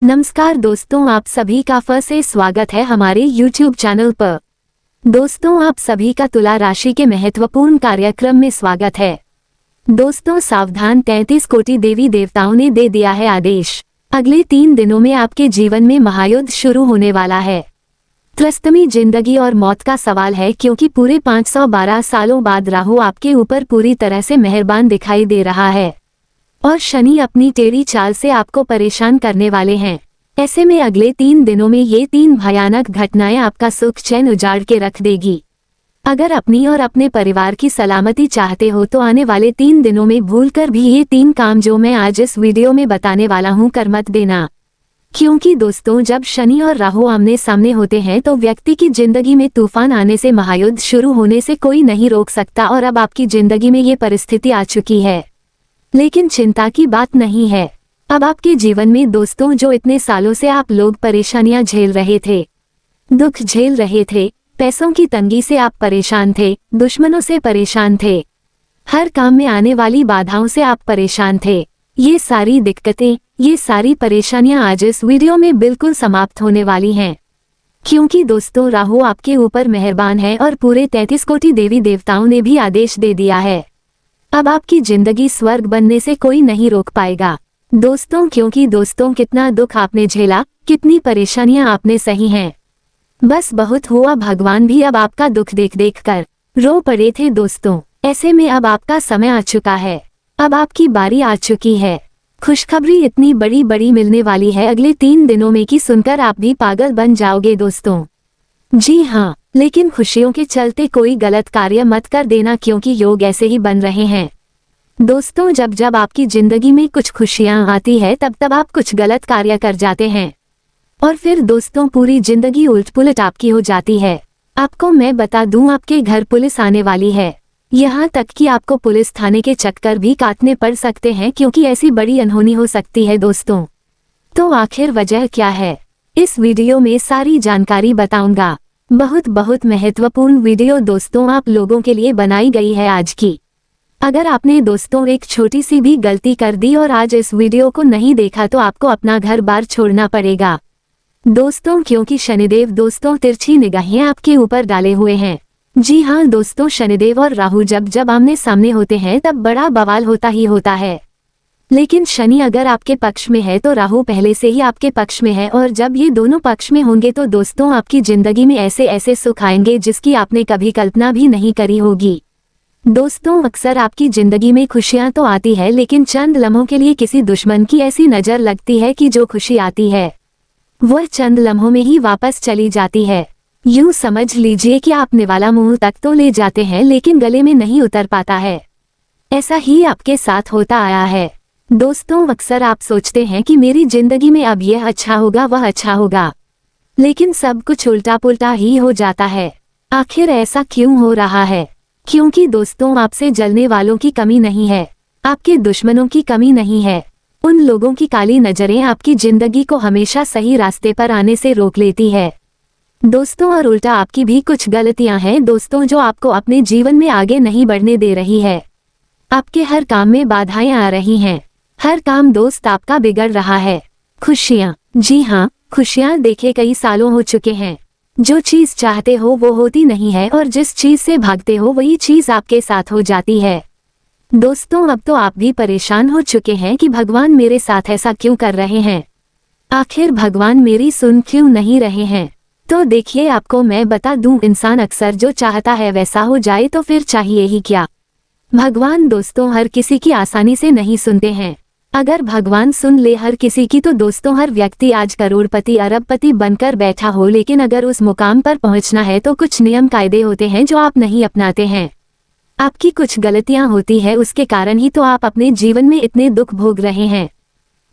नमस्कार दोस्तों, आप सभी का फिर से स्वागत है हमारे YouTube चैनल पर। दोस्तों, आप सभी का तुला राशि के महत्वपूर्ण कार्यक्रम में स्वागत है। दोस्तों सावधान, 33 कोटि देवी देवताओं ने दे दिया है आदेश। अगले 3 दिनों में आपके जीवन में महायुद्ध शुरू होने वाला है। त्रस्तमी जिंदगी और मौत का सवाल है, क्योंकि पूरे 512 सालों बाद राहु आपके ऊपर पूरी तरह से मेहरबान दिखाई दे रहा है और शनि अपनी टेढ़ी चाल से आपको परेशान करने वाले हैं। ऐसे में अगले 3 दिनों में ये 3 भयानक घटनाएं आपका सुख चैन उजाड़ के रख देगी। अगर अपनी और अपने परिवार की सलामती चाहते हो तो आने वाले 3 दिनों में भूलकर भी ये 3 काम जो मैं आज इस वीडियो में बताने वाला हूँ कर मत देना। क्योंकि दोस्तों, जब शनि और राहु आमने सामने होते हैं तो व्यक्ति की जिंदगी में तूफान आने से, महायुद्ध शुरू होने से कोई नहीं रोक सकता। और अब आपकी जिंदगी में ये परिस्थिति आ चुकी है, लेकिन चिंता की बात नहीं है। अब आपके जीवन में दोस्तों, जो इतने सालों से आप लोग परेशानियां झेल रहे थे, दुख झेल रहे थे, पैसों की तंगी से आप परेशान थे, दुश्मनों से परेशान थे, हर काम में आने वाली बाधाओं से आप परेशान थे, ये सारी दिक्कतें, ये सारी परेशानियां आज इस वीडियो में बिल्कुल समाप्त होने वाली हैं। क्योंकि दोस्तों, राहु आपके ऊपर मेहरबान है और पूरे 33 कोटि देवी देवताओं ने भी आदेश दे दिया है। अब आपकी जिंदगी स्वर्ग बनने से कोई नहीं रोक पाएगा दोस्तों। क्योंकि दोस्तों, कितना दुख आपने झेला, कितनी परेशानियां आपने सही हैं, बस बहुत हुआ, भगवान भी अब आपका दुख देख देख कर रो पड़े थे दोस्तों। ऐसे में अब आपका समय आ चुका है, अब आपकी बारी आ चुकी है। खुशखबरी इतनी बड़ी बड़ी मिलने वाली है अगले 3 दिनों में कि सुनकर आप भी पागल बन जाओगे दोस्तों। जी हाँ, लेकिन खुशियों के चलते कोई गलत कार्य मत कर देना, क्योंकि योग ऐसे ही बन रहे हैं दोस्तों। जब जब आपकी जिंदगी में कुछ खुशियां आती है तब तब आप कुछ गलत कार्य कर जाते हैं और फिर दोस्तों पूरी जिंदगी उलट पुलट आपकी हो जाती है। आपको मैं बता दूं, आपके घर पुलिस आने वाली है, यहाँ तक कि आपको पुलिस थाने के चक्कर भी काटने पड़ सकते हैं, क्योंकि ऐसी बड़ी अनहोनी हो सकती है दोस्तों। तो आखिर वजह क्या है, इस वीडियो में सारी जानकारी बताऊंगा। बहुत बहुत महत्वपूर्ण वीडियो दोस्तों आप लोगों के लिए बनाई गई है आज की। अगर आपने दोस्तों एक छोटी सी भी गलती कर दी और आज इस वीडियो को नहीं देखा तो आपको अपना घर बार छोड़ना पड़ेगा दोस्तों। क्योंकि शनिदेव दोस्तों तिरछी निगाहें आपके ऊपर डाले हुए हैं। जी हाँ दोस्तों, शनिदेव और राहु जब जब आमने सामने होते हैं तब बड़ा बवाल होता ही होता है। लेकिन शनि अगर आपके पक्ष में है तो राहु पहले से ही आपके पक्ष में है, और जब ये दोनों पक्ष में होंगे तो दोस्तों आपकी जिंदगी में ऐसे ऐसे सुख आएंगे जिसकी आपने कभी कल्पना भी नहीं करी होगी दोस्तों। अक्सर आपकी जिंदगी में खुशियां तो आती है, लेकिन चंद लम्हों के लिए किसी दुश्मन की ऐसी नजर लगती है कि जो खुशी आती है वह चंद लम्हों में ही वापस चली जाती है। यूं समझ लीजिए कि आप निवाला मुंह तक तो ले जाते हैं, लेकिन गले में नहीं उतर पाता है। ऐसा ही आपके साथ होता आया है दोस्तों। अक्सर आप सोचते हैं कि मेरी जिंदगी में अब यह अच्छा होगा, वह अच्छा होगा, लेकिन सब कुछ उल्टा पुल्टा ही हो जाता है। आखिर ऐसा क्यों हो रहा है? क्योंकि दोस्तों आपसे जलने वालों की कमी नहीं है, आपके दुश्मनों की कमी नहीं है। उन लोगों की काली नजरें आपकी जिंदगी को हमेशा सही रास्ते पर आने से रोक लेती है दोस्तों। और उल्टा आपकी भी कुछ गलतियां हैं दोस्तों, जो आपको अपने जीवन में आगे नहीं बढ़ने दे रही है। आपके हर काम में बाधाएं आ रही हैं, हर काम दोस्त आपका बिगड़ रहा है। खुशियां, जी हाँ, खुशियां देखे कई सालों हो चुके हैं। जो चीज चाहते हो वो होती नहीं है, और जिस चीज से भागते हो वही चीज आपके साथ हो जाती है दोस्तों। अब तो आप भी परेशान हो चुके हैं कि भगवान मेरे साथ ऐसा क्यों कर रहे हैं, आखिर भगवान मेरी सुन क्यों नहीं रहे हैं। तो देखिए, आपको मैं बता दूं, इंसान अक्सर जो चाहता है वैसा हो जाए तो फिर चाहिए ही क्या। भगवान दोस्तों हर किसी की आसानी से नहीं सुनते हैं। अगर भगवान सुन ले हर किसी की तो दोस्तों हर व्यक्ति आज करोड़पति अरबपति बनकर बैठा हो, लेकिन अगर उस मुकाम पर पहुंचना है तो कुछ नियम कायदे होते हैं जो आप नहीं अपनाते हैं। आपकी कुछ गलतियां होती है, उसके कारण ही तो आप अपने जीवन में इतने दुख भोग रहे हैं,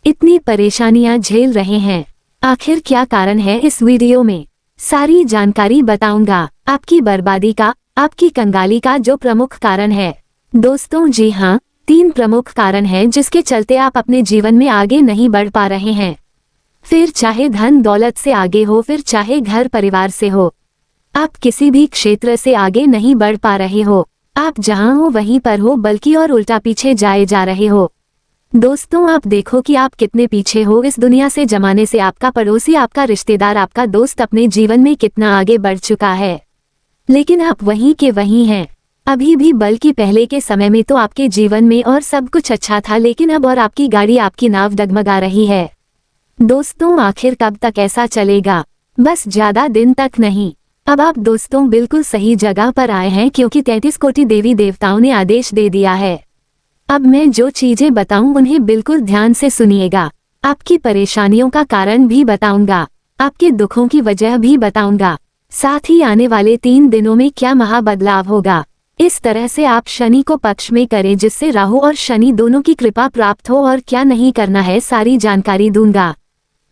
इतनी परेशानियां झेल रहे हैं। आखिर क्या कारण है, इस वीडियो में सारी जानकारी बताऊंगा। आपकी बर्बादी का, आपकी कंगाली का जो प्रमुख कारण है दोस्तों। जी हाँ, 3 प्रमुख कारण हैं जिसके चलते आप अपने जीवन में आगे नहीं बढ़ पा रहे हैं। फिर चाहे धन दौलत से आगे हो, फिर चाहे घर परिवार से हो, आप किसी भी क्षेत्र से आगे नहीं बढ़ पा रहे हो। आप जहां हो वहीं पर हो, बल्कि और उल्टा पीछे जाए जा रहे हो दोस्तों आप देखो कि आप कितने पीछे हो इस दुनिया से। जमाने से आपका पड़ोसी, आपका रिश्तेदार, आपका दोस्त अपने जीवन में कितना आगे बढ़ चुका है, लेकिन आप वहीं के वहीं हैं अभी भी। बल्कि पहले के समय में तो आपके जीवन में और सब कुछ अच्छा था, लेकिन अब और आपकी गाड़ी, आपकी नाव डगमगा रही है। दोस्तों आखिर कब तक ऐसा चलेगा? बस ज्यादा दिन तक नहीं। अब आप दोस्तों बिल्कुल सही जगह पर आए हैं, क्योंकि 33 कोटि देवी देवताओं ने आदेश दे दिया है। अब मैं जो चीजें बताऊं उन्हें बिल्कुल ध्यान से सुनिएगा। आपकी परेशानियों का कारण भी बताऊंगा, आपके दुखों की वजह भी बताऊंगा, साथ ही आने वाले 3 दिनों में क्या महा बदलाव होगा। इस तरह से आप शनि को पक्ष में करें, जिससे राहु और शनि दोनों की कृपा प्राप्त हो। और क्या नहीं करना है सारी जानकारी दूंगा।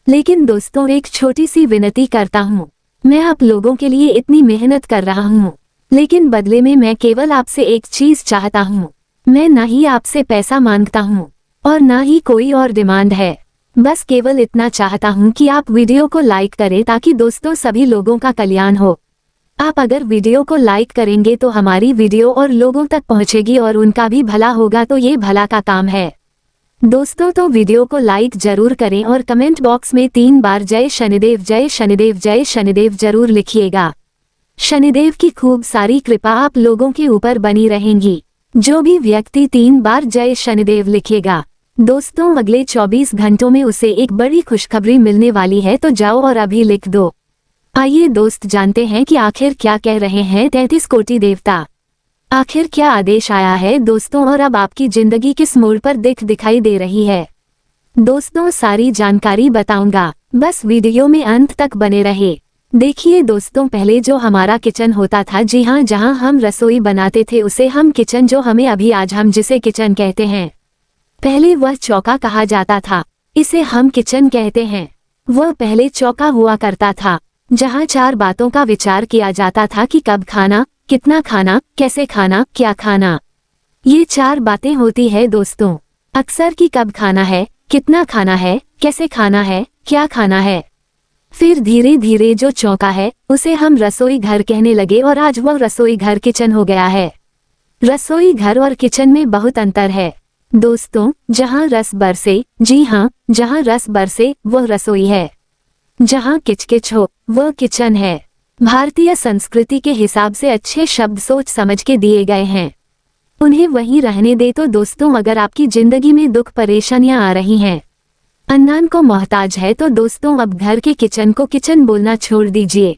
लेकिन दोस्तों एक छोटी सी विनती करता हूँ। मैं आप लोगों के लिए इतनी मेहनत कर रहा हूँ, लेकिन बदले में मैं केवल आपसे एक चीज चाहता हूँ। मैं ना ही आपसे पैसा मांगता हूँ और ना ही कोई और डिमांड है। बस केवल इतना चाहता हूँ कि आप वीडियो को लाइक करें, ताकि दोस्तों सभी लोगों का कल्याण हो। आप अगर वीडियो को लाइक करेंगे तो हमारी वीडियो और लोगों तक पहुँचेगी और उनका भी भला होगा, तो ये भला का काम है। दोस्तों तो वीडियो को लाइक जरूर करें और कमेंट बॉक्स में 3 बार जय शनिदेव, जय शनिदेव, जय शनिदेव जरूर लिखिएगा। शनिदेव की खूब सारी कृपा आप लोगों के ऊपर बनी रहेंगी। जो भी व्यक्ति 3 बार जय शनिदेव लिखेगा, दोस्तों अगले 24 घंटों में उसे एक बड़ी खुशखबरी मिलने वाली है। तो जाओ और अभी लिख दो। आइए दोस्त जानते हैं कि आखिर क्या कह रहे हैं 33 कोटि देवता। आखिर क्या आदेश आया है दोस्तों, और अब आपकी जिंदगी किस मोड़ पर दिखाई दे रही है। दोस्तों सारी जानकारी बताऊंगा, बस वीडियो में अंत तक बने रहे। देखिए दोस्तों, पहले जो हमारा किचन होता था, जी हाँ, जहाँ हम रसोई बनाते थे, उसे हम किचन, जो हमें अभी आज हम जिसे किचन कहते हैं, पहले वह चौका कहा जाता था। इसे हम किचन कहते हैं। वह पहले चौका हुआ करता था, जहाँ 4 बातों का विचार किया जाता था कि कब खाना, कितना खाना, कैसे खाना, क्या खाना। ये 4 बातें होती है दोस्तों, अक्सर कि कब खाना है, कितना खाना है, कैसे खाना है, क्या खाना है। फिर धीरे धीरे जो चौका है उसे हम रसोई घर कहने लगे, और आज वह रसोई घर किचन हो गया है। रसोई घर और किचन में बहुत अंतर है दोस्तों। जहाँ रस बरसे, जी हाँ, जहाँ रस बरसे वह रसोई है। जहाँ किचकिच हो वह किचन है। भारतीय संस्कृति के हिसाब से अच्छे शब्द सोच समझ के दिए गए हैं, उन्हें वहीं रहने दे। तो दोस्तों अगर आपकी जिंदगी में दुख परेशानियां आ रही हैं, अन्नान को मोहताज है, तो दोस्तों अब घर के किचन को किचन बोलना छोड़ दीजिए।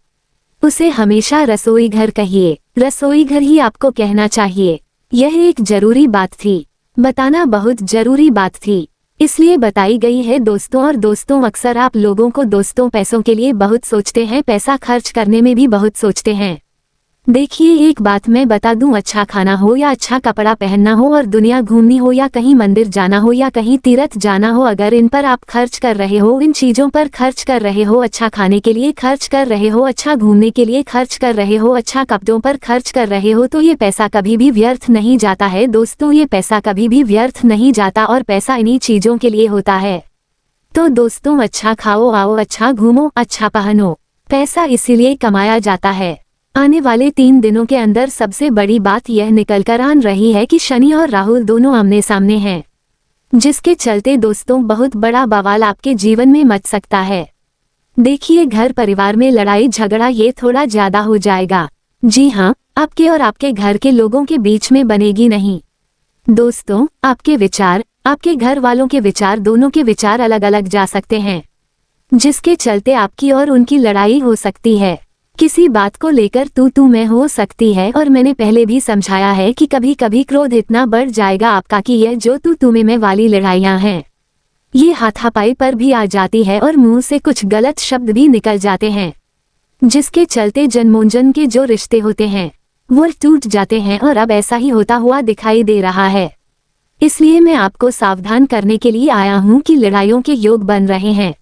उसे हमेशा रसोई घर कहिए। रसोई घर ही आपको कहना चाहिए। यह एक जरूरी बात थी, बताना बहुत जरूरी बात थी, इसलिए बताई गई है दोस्तों। और दोस्तों अक्सर आप लोगों को दोस्तों पैसों के लिए बहुत सोचते हैं, पैसा खर्च करने में भी बहुत सोचते हैं। देखिए एक बात मैं बता दूं, अच्छा खाना हो या अच्छा कपड़ा पहनना हो, और दुनिया घूमनी हो या कहीं मंदिर जाना हो या कहीं तीर्थ जाना हो, अगर इन पर आप खर्च कर रहे हो, इन चीजों पर खर्च कर रहे हो, अच्छा खाने के लिए खर्च कर रहे हो, अच्छा घूमने के लिए खर्च कर रहे हो, अच्छा कपड़ों पर खर्च कर रहे हो, तो ये पैसा कभी भी व्यर्थ नहीं जाता है दोस्तों। ये पैसा कभी भी व्यर्थ नहीं जाता, और पैसा इन्हीं चीजों के लिए होता है। तो दोस्तों अच्छा खाओ, आओ, अच्छा घूमो, अच्छा पहनो। पैसा इसीलिए कमाया जाता है। आने वाले 3 दिनों के अंदर सबसे बड़ी बात यह निकल कर आन रही है कि शनि और राहु दोनों आमने सामने हैं, जिसके चलते दोस्तों बहुत बड़ा बवाल आपके जीवन में मच सकता है। देखिए घर परिवार में लड़ाई झगड़ा ये थोड़ा ज्यादा हो जाएगा। जी हाँ, आपके और आपके घर के लोगों के बीच में बनेगी नहीं। दोस्तों आपके विचार, आपके घर वालों के विचार, दोनों के विचार अलग अलग जा सकते हैं, जिसके चलते आपकी और उनकी लड़ाई हो सकती है। किसी बात को लेकर तू मैं हो सकती है, और मैंने पहले भी समझाया है कि कभी कभी क्रोध इतना बढ़ जाएगा आपका कि यह जो तू मैं वाली लड़ाइयाँ हैं, ये हाथापाई पर भी आ जाती है, और मुंह से कुछ गलत शब्द भी निकल जाते हैं, जिसके चलते जन्मोजन्म के जो रिश्ते होते हैं वो टूट जाते हैं। और अब ऐसा ही होता हुआ दिखाई दे रहा है। इसलिए मैं आपको सावधान करने के लिए आया हूँ कि लड़ाइयों के योग बन रहे हैं।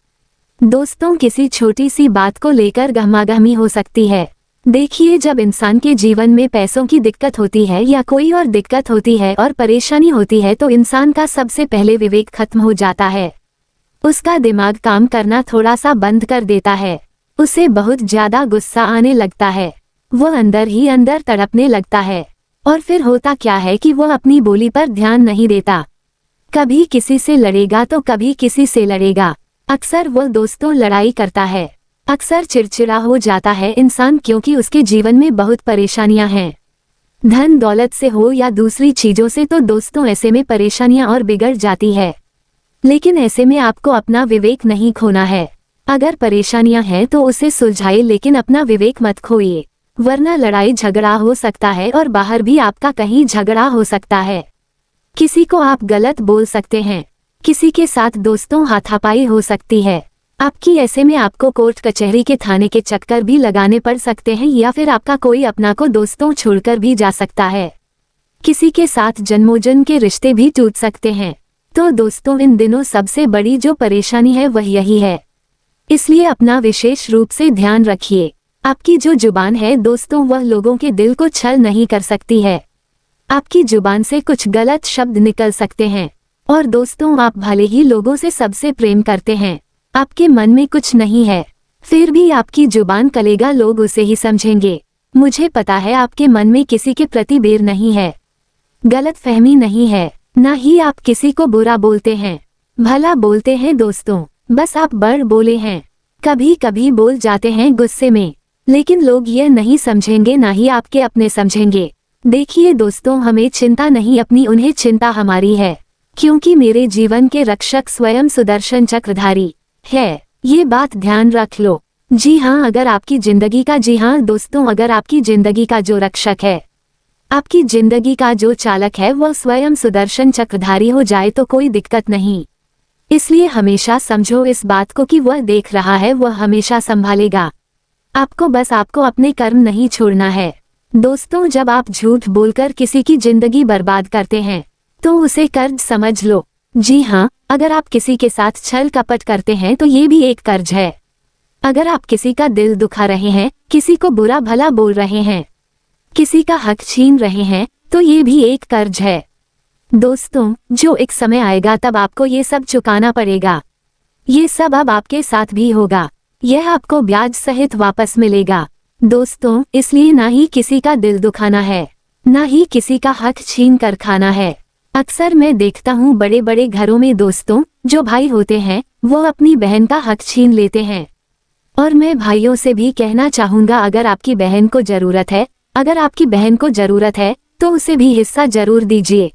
दोस्तों किसी छोटी सी बात को लेकर गहमागहमी हो सकती है। देखिए जब इंसान के जीवन में पैसों की दिक्कत होती है या कोई और दिक्कत होती है और परेशानी होती है, तो इंसान का सबसे पहले विवेक खत्म हो जाता है। उसका दिमाग काम करना थोड़ा सा बंद कर देता है, उसे बहुत ज्यादा गुस्सा आने लगता है, वह अंदर ही अंदर तड़पने लगता है, और फिर होता क्या है कि वह अपनी बोली पर ध्यान नहीं देता। कभी किसी से लड़ेगा तो कभी किसी से लड़ेगा। अक्सर वो दोस्तों लड़ाई करता है। अक्सर चिड़चिड़ा हो जाता है इंसान, क्योंकि उसके जीवन में बहुत परेशानियां हैं। धन दौलत से हो या दूसरी चीजों से, तो दोस्तों ऐसे में परेशानियां और बिगड़ जाती है। लेकिन ऐसे में आपको अपना विवेक नहीं खोना है। अगर परेशानियां हैं तो उसे सुलझाइए, लेकिन अपना विवेक मत खोइए, वरना लड़ाई झगड़ा हो सकता है और बाहर भी आपका कहीं झगड़ा हो सकता है। किसी को आप गलत बोल सकते हैं। किसी के साथ दोस्तों हाथापाई हो सकती है आपकी। ऐसे में आपको कोर्ट कचहरी के थाने के चक्कर भी लगाने पड़ सकते हैं, या फिर आपका कोई अपना को दोस्तों छोड़कर भी जा सकता है। किसी के साथ जन्मोजन्म के रिश्ते भी टूट सकते हैं। तो दोस्तों इन दिनों सबसे बड़ी जो परेशानी है वह यही है। इसलिए अपना विशेष रूप से ध्यान रखिए। आपकी जो जुबान है दोस्तों, वह लोगों के दिल को छल नहीं कर सकती है। आपकी जुबान से कुछ गलत शब्द निकल सकते हैं। और दोस्तों आप भले ही लोगों से सबसे प्रेम करते हैं, आपके मन में कुछ नहीं है, फिर भी आपकी जुबान कलेगा, लोग उसे ही समझेंगे। मुझे पता है आपके मन में किसी के प्रति बैर नहीं है, गलत फहमी नहीं है, ना ही आप किसी को बुरा बोलते हैं, भला बोलते हैं दोस्तों। बस आप बड़ बोले हैं, कभी कभी बोल जाते हैं गुस्से में, लेकिन लोग यह नहीं समझेंगे, ना ही आपके अपने समझेंगे। देखिए दोस्तों, हमें चिंता नहीं अपनी, उन्हें चिंता हमारी है, क्योंकि मेरे जीवन के रक्षक स्वयं सुदर्शन चक्रधारी है। ये बात ध्यान रख लो। जी हाँ, अगर आपकी जिंदगी का, जी हाँ दोस्तों, अगर आपकी जिंदगी का जो रक्षक है, आपकी जिंदगी का जो चालक है, वह स्वयं सुदर्शन चक्रधारी हो जाए तो कोई दिक्कत नहीं। इसलिए हमेशा समझो इस बात को कि वह देख रहा है, वह हमेशा संभालेगा आपको। बस आपको अपने कर्म नहीं छोड़ना है। दोस्तों जब आप झूठ बोलकर किसी की जिंदगी बर्बाद करते हैं तो उसे कर्ज समझ लो। जी हाँ, अगर आप किसी के साथ छल कपट करते हैं तो ये भी एक कर्ज है। अगर आप किसी का दिल दुखा रहे हैं, किसी को बुरा भला बोल रहे हैं, किसी का हक छीन रहे हैं, तो ये भी एक कर्ज है। दोस्तों जो एक समय आएगा तब आपको ये सब चुकाना पड़ेगा। ये सब अब आपके साथ भी होगा, यह आपको ब्याज सहित वापस मिलेगा। दोस्तों इसलिए ना ही किसी का दिल दुखाना है, ना ही किसी का हक छीन कर खाना है। अक्सर मैं देखता हूँ बड़े बड़े घरों में दोस्तों, जो भाई होते हैं वो अपनी बहन का हक छीन लेते हैं। और मैं भाइयों से भी कहना चाहूँगा, अगर आपकी बहन को जरूरत है, अगर आपकी बहन को जरूरत है तो उसे भी हिस्सा जरूर दीजिए।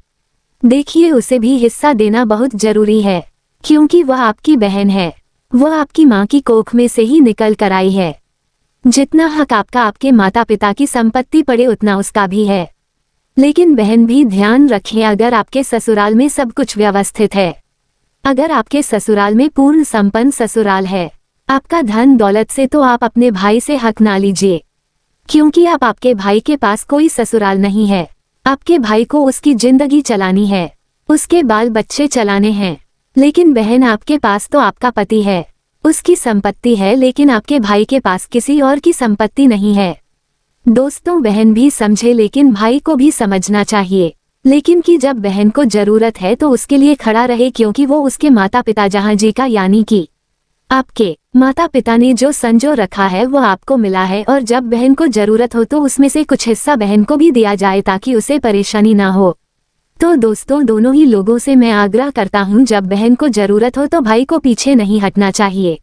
देखिए उसे भी हिस्सा देना बहुत जरूरी है, क्योंकि वह आपकी बहन है, वह आपकी माँ की कोख में से ही निकल कर आई है। जितना हक आपका आपके माता पिता की संपत्ति पड़े उतना उसका भी है। लेकिन बहन भी ध्यान रखें, अगर आपके ससुराल में सब कुछ व्यवस्थित है, अगर आपके ससुराल में पूर्ण संपन्न ससुराल है, आपका धन दौलत से, तो आप अपने भाई से हक ना लीजिए, क्योंकि आप आपके भाई के पास कोई ससुराल नहीं है। आपके भाई को उसकी जिंदगी चलानी है, उसके बाल बच्चे चलाने हैं। लेकिन बहन आपके पास तो आपका पति है, उसकी संपत्ति है, लेकिन आपके भाई के पास किसी और की संपत्ति नहीं है। दोस्तों बहन भी समझे, लेकिन भाई को भी समझना चाहिए। लेकिन कि जब बहन को जरूरत है तो उसके लिए खड़ा रहे, क्योंकि वो उसके माता पिता जहाँ जी का, यानी कि आपके माता पिता ने जो संजो रखा है वो आपको मिला है। और जब बहन को जरूरत हो तो उसमें से कुछ हिस्सा बहन को भी दिया जाए, ताकि उसे परेशानी ना हो। तो दोस्तों दोनों ही लोगों से मैं आग्रह करता हूँ, जब बहन को जरूरत हो तो भाई को पीछे नहीं हटना चाहिए।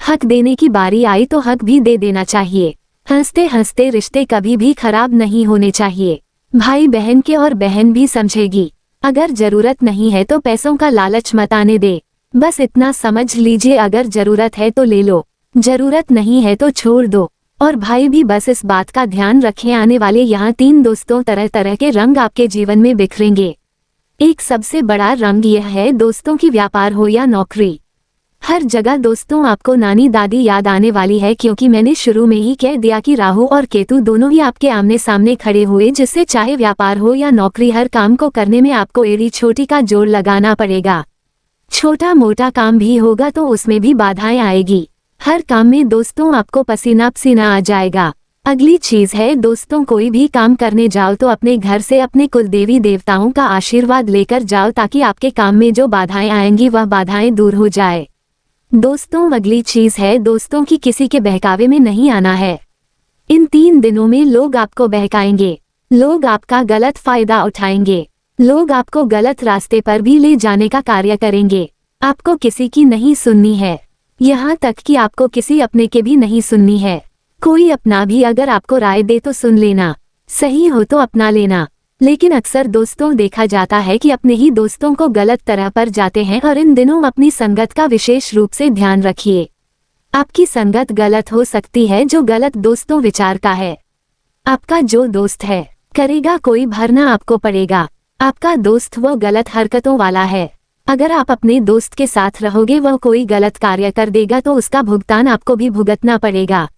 हक देने की बारी आई तो हक भी दे देना चाहिए। हंसते हंसते रिश्ते कभी भी खराब नहीं होने चाहिए, भाई बहन के, और बहन भी समझेगी। अगर जरूरत नहीं है तो पैसों का लालच मत आने दे, बस इतना समझ लीजिए, अगर जरूरत है तो ले लो, जरूरत नहीं है तो छोड़ दो। और भाई भी बस इस बात का ध्यान रखें, आने वाले यहाँ 3 दोस्तों तरह तरह के रंग आपके जीवन में बिखरेंगे। एक सबसे बड़ा रंग यह है दोस्तों की व्यापार हो या नौकरी, हर जगह दोस्तों आपको नानी दादी याद आने वाली है, क्योंकि मैंने शुरू में ही कह दिया कि राहु और केतु दोनों ही आपके आमने सामने खड़े हुए, जिससे चाहे व्यापार हो या नौकरी, हर काम को करने में आपको एड़ी छोटी का जोड़ लगाना पड़ेगा। छोटा मोटा काम भी होगा तो उसमें भी बाधाएं आएगी। हर काम में दोस्तों आपको पसीना पसीना आ जाएगा। अगली चीज है दोस्तों, कोई भी काम करने जाओ तो अपने घर से अपने कुल देवी देवताओं का आशीर्वाद लेकर जाओ, ताकि आपके काम में जो बाधाएं आएंगी वह बाधाएं दूर हो जाए। दोस्तों अगली चीज है दोस्तों की किसी के बहकावे में नहीं आना है। इन 3 दिनों में लोग आपको बहकाएंगे, लोग आपका गलत फायदा उठाएंगे। लोग आपको गलत रास्ते पर भी ले जाने का कार्य करेंगे। आपको किसी की नहीं सुननी है, यहाँ तक कि आपको किसी अपने के भी नहीं सुननी है। कोई अपना भी अगर आपको राय दे तो सुन लेना, सही हो तो अपना लेना। लेकिन अक्सर दोस्तों देखा जाता है कि अपने ही दोस्तों को गलत तरह पर जाते हैं। और इन दिनों अपनी संगत का विशेष रूप से ध्यान रखिए। आपकी संगत गलत हो सकती है जो गलत दोस्तों विचार का है। आपका जो दोस्त है करेगा कोई भरना आपको पड़ेगा। आपका दोस्त वो गलत हरकतों वाला है। अगर आप अपने दोस्त के साथ रहोगे वह कोई गलत कार्य कर देगा तो उसका भुगतान आपको भी भुगतना पड़ेगा,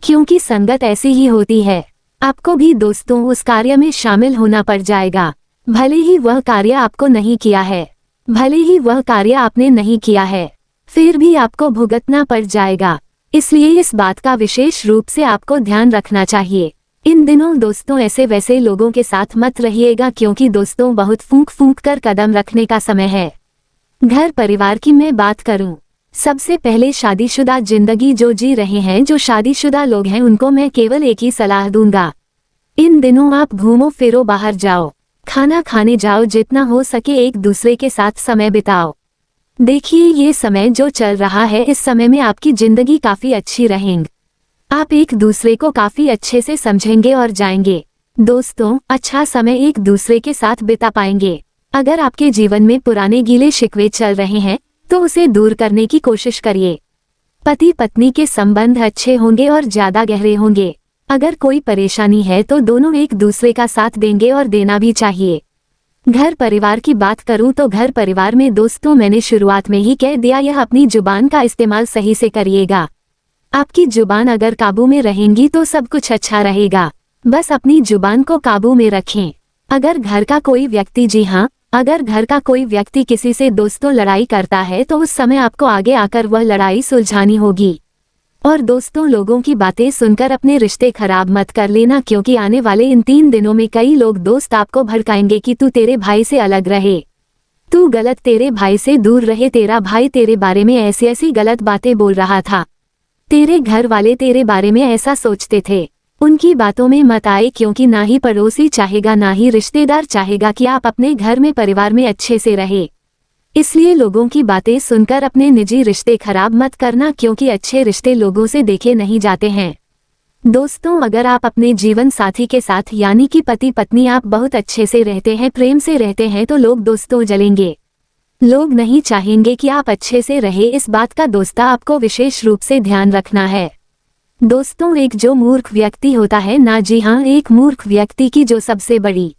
क्योंकि संगत ऐसी ही होती है। आपको भी दोस्तों उस कार्य में शामिल होना पड़ जाएगा। भले ही वह कार्य आपको नहीं किया है, भले ही वह कार्य आपने नहीं किया है, फिर भी आपको भुगतना पड़ जाएगा। इसलिए इस बात का विशेष रूप से आपको ध्यान रखना चाहिए। इन दिनों दोस्तों ऐसे वैसे लोगों के साथ मत रहिएगा, क्योंकि दोस्तों बहुत फूंक फूंक कर कदम रखने का समय है। घर परिवार की मैं बात करूं, सबसे पहले शादीशुदा जिंदगी जो जी रहे हैं, जो शादीशुदा लोग हैं, उनको मैं केवल एक ही सलाह दूंगा। इन दिनों आप घूमो फिरो, बाहर जाओ, खाना खाने जाओ, जितना हो सके एक दूसरे के साथ समय बिताओ। देखिए ये समय जो चल रहा है, इस समय में आपकी जिंदगी काफी अच्छी रहेंगी। आप एक दूसरे को काफी अच्छे से समझेंगे और जाएंगे। दोस्तों अच्छा समय एक दूसरे के साथ बिता पाएंगे। अगर आपके जीवन में पुराने गीले शिकवे चल रहे हैं तो उसे दूर करने की कोशिश करिए। पति पत्नी के संबंध अच्छे होंगे और ज्यादा गहरे होंगे। अगर कोई परेशानी है तो दोनों एक दूसरे का साथ देंगे और देना भी चाहिए। घर परिवार की बात करूं तो घर परिवार में दोस्तों मैंने शुरुआत में ही कह दिया, यह अपनी जुबान का इस्तेमाल सही से करिएगा। आपकी जुबान अगर काबू में रहेंगी तो सब कुछ अच्छा रहेगा। बस अपनी जुबान को काबू में रखें। अगर घर का कोई व्यक्ति, जी हाँ, अगर घर का कोई व्यक्ति किसी से दोस्तों लड़ाई करता है तो उस समय आपको आगे आकर वह लड़ाई सुलझानी होगी। और दोस्तों लोगों की बातें सुनकर अपने रिश्ते खराब मत कर लेना, क्योंकि आने वाले इन 3 दिनों में कई लोग दोस्त आपको भड़काएंगे कि तू तेरे भाई से अलग रहे, तू गलत, तेरे भाई से दूर रहे, तेरा भाई तेरे बारे में ऐसी ऐसी गलत बातें बोल रहा था, तेरे घर वाले तेरे बारे में ऐसा सोचते थे। उनकी बातों में मत आए, क्योंकि ना ही पड़ोसी चाहेगा ना ही रिश्तेदार चाहेगा कि आप अपने घर में परिवार में अच्छे से रहे। इसलिए लोगों की बातें सुनकर अपने निजी रिश्ते खराब मत करना, क्योंकि अच्छे रिश्ते लोगों से देखे नहीं जाते हैं। दोस्तों अगर आप अपने जीवन साथी के साथ यानी कि पति पत्नी आप बहुत अच्छे से रहते हैं, प्रेम से रहते हैं, तो लोग दोस्तों जलेंगे। लोग नहीं चाहेंगे कि आप अच्छे से रहे। इस बात का दोस्ता आपको विशेष रूप से ध्यान रखना है। दोस्तों एक जो मूर्ख व्यक्ति होता है ना, जी हाँ, एक मूर्ख व्यक्ति की जो सबसे बड़ी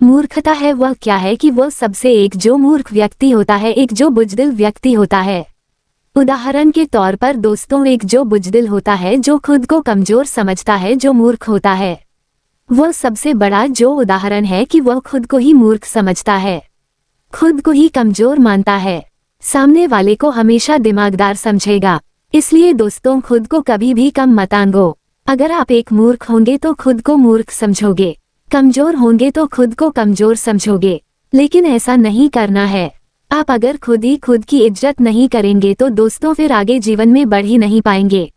मूर्खता है वह क्या है कि वो सबसे एक जो मूर्ख व्यक्ति होता है, एक जो बुजदिल व्यक्ति होता है। उदाहरण के तौर पर दोस्तों एक जो बुजदिल होता है, जो खुद को कमजोर समझता है, जो मूर्ख होता है, वह सबसे बड़ा जो उदाहरण है कि वह खुद को ही मूर्ख समझता है, खुद को ही कमजोर मानता है, सामने वाले को हमेशा दिमागदार समझेगा। इसलिए दोस्तों खुद को कभी भी कम मत आंको। अगर आप एक मूर्ख होंगे तो खुद को मूर्ख समझोगे, कमजोर होंगे तो खुद को कमजोर समझोगे, लेकिन ऐसा नहीं करना है। आप अगर खुद ही खुद की इज्जत नहीं करेंगे तो दोस्तों फिर आगे जीवन में बढ़ ही नहीं पाएंगे।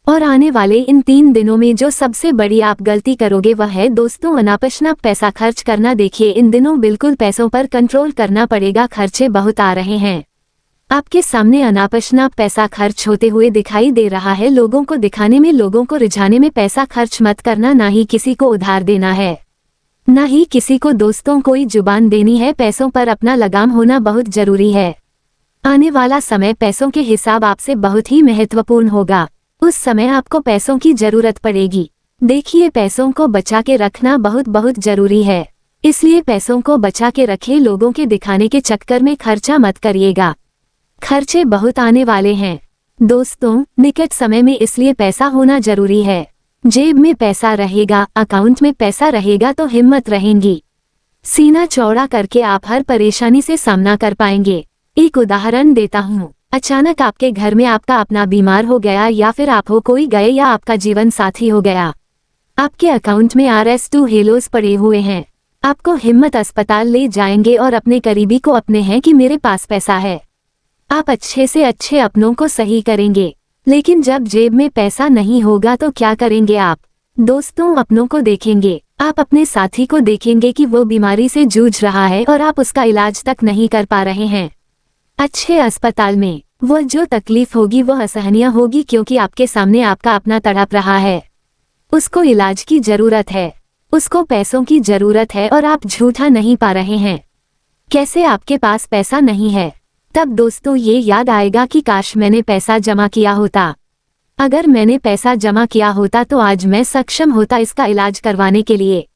और आने वाले इन 3 दिनों में जो सबसे बड़ी आप गलती करोगे वह है दोस्तों अनापशनाप पैसा खर्च करना। देखिए इन दिनों बिल्कुल पैसों पर कंट्रोल करना पड़ेगा, खर्चे बहुत आ रहे हैं। आपके सामने अनापशनाप पैसा खर्च होते हुए दिखाई दे रहा है। लोगों को दिखाने में, लोगों को रिझाने में पैसा खर्च मत करना। ना ही किसी को उधार देना है, ना ही किसी को दोस्तों कोई जुबान देनी है। पैसों पर अपना लगाम होना बहुत जरूरी है। आने वाला समय पैसों के हिसाब आपसे बहुत ही महत्वपूर्ण होगा। उस समय आपको पैसों की जरूरत पड़ेगी। देखिए पैसों को बचा के रखना बहुत बहुत जरूरी है, इसलिए पैसों को बचा के रखें। लोगों के दिखाने के चक्कर में खर्चा मत करिएगा, खर्चे बहुत आने वाले हैं। दोस्तों निकट समय में इसलिए पैसा होना जरूरी है। जेब में पैसा रहेगा, अकाउंट में पैसा रहेगा तो हिम्मत रहेगी। सीना चौड़ा करके आप हर परेशानी से सामना कर पाएंगे। एक उदाहरण देता हूँ, अचानक आपके घर में आपका अपना बीमार हो गया, या फिर आप हो कोई गए, या आपका जीवन साथी हो गया। आपके अकाउंट में RS2 हेलोस पड़े हुए हैं। आपको हिम्मत अस्पताल ले जाएंगे और अपने करीबी को अपने हैं कि मेरे पास पैसा है। आप अच्छे से अच्छे अपनों को सही करेंगे, लेकिन जब जेब में पैसा नहीं होगा तो क्या करेंगे आप? दोस्तों अपनों को देखेंगे, आप अपने साथी को देखेंगे कि वो बीमारी से जूझ रहा है और आप उसका इलाज तक नहीं कर पा रहे हैं। अच्छे अस्पताल में वो जो तकलीफ होगी वो असहनीय होगी, क्योंकि आपके सामने आपका अपना तड़प रहा है। उसको इलाज की जरूरत है, उसको पैसों की जरूरत है और आप झूठा नहीं पा रहे हैं। कैसे आपके पास पैसा नहीं है? तब दोस्तों ये याद आएगा कि काश मैंने पैसा जमा किया होता। अगर मैंने पैसा जमा किया होता तो आज मैं सक्षम होता इसका इलाज करवाने के लिए।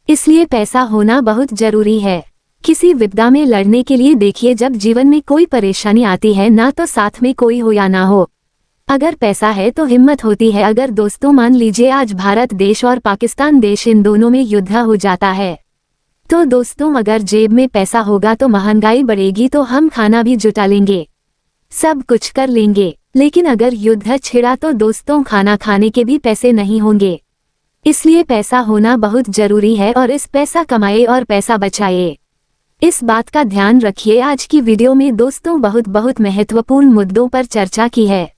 इसलिए पैसा होना बहुत जरूरी है। किसी विपदा में लड़ने के लिए देखिए, जब जीवन में कोई परेशानी आती है ना तो साथ में कोई हो या ना हो, अगर पैसा है तो हिम्मत होती है। अगर दोस्तों मान लीजिए आज भारत देश और पाकिस्तान देश इन दोनों में युद्ध हो जाता है, तो दोस्तों अगर जेब में पैसा होगा तो महंगाई बढ़ेगी तो हम खाना भी जुटा लेंगे, सब कुछ कर लेंगे। लेकिन अगर युद्ध छिड़ा तो दोस्तों खाना खाने के भी पैसे नहीं होंगे। इसलिए पैसा होना बहुत जरूरी है और इस पैसा कमाए और पैसा बचाए, इस बात का ध्यान रखिए। आज की वीडियो में दोस्तों बहुत महत्वपूर्ण मुद्दों पर चर्चा की है।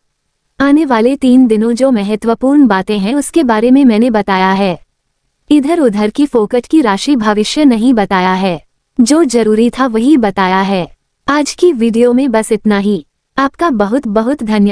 आने वाले 3 दिनों जो महत्वपूर्ण बातें हैं उसके बारे में मैंने बताया है। इधर उधर की फोकट की राशि भविष्य नहीं बताया है, जो जरूरी था वही बताया है। आज की वीडियो में बस इतना ही। आपका बहुत धन्यवाद।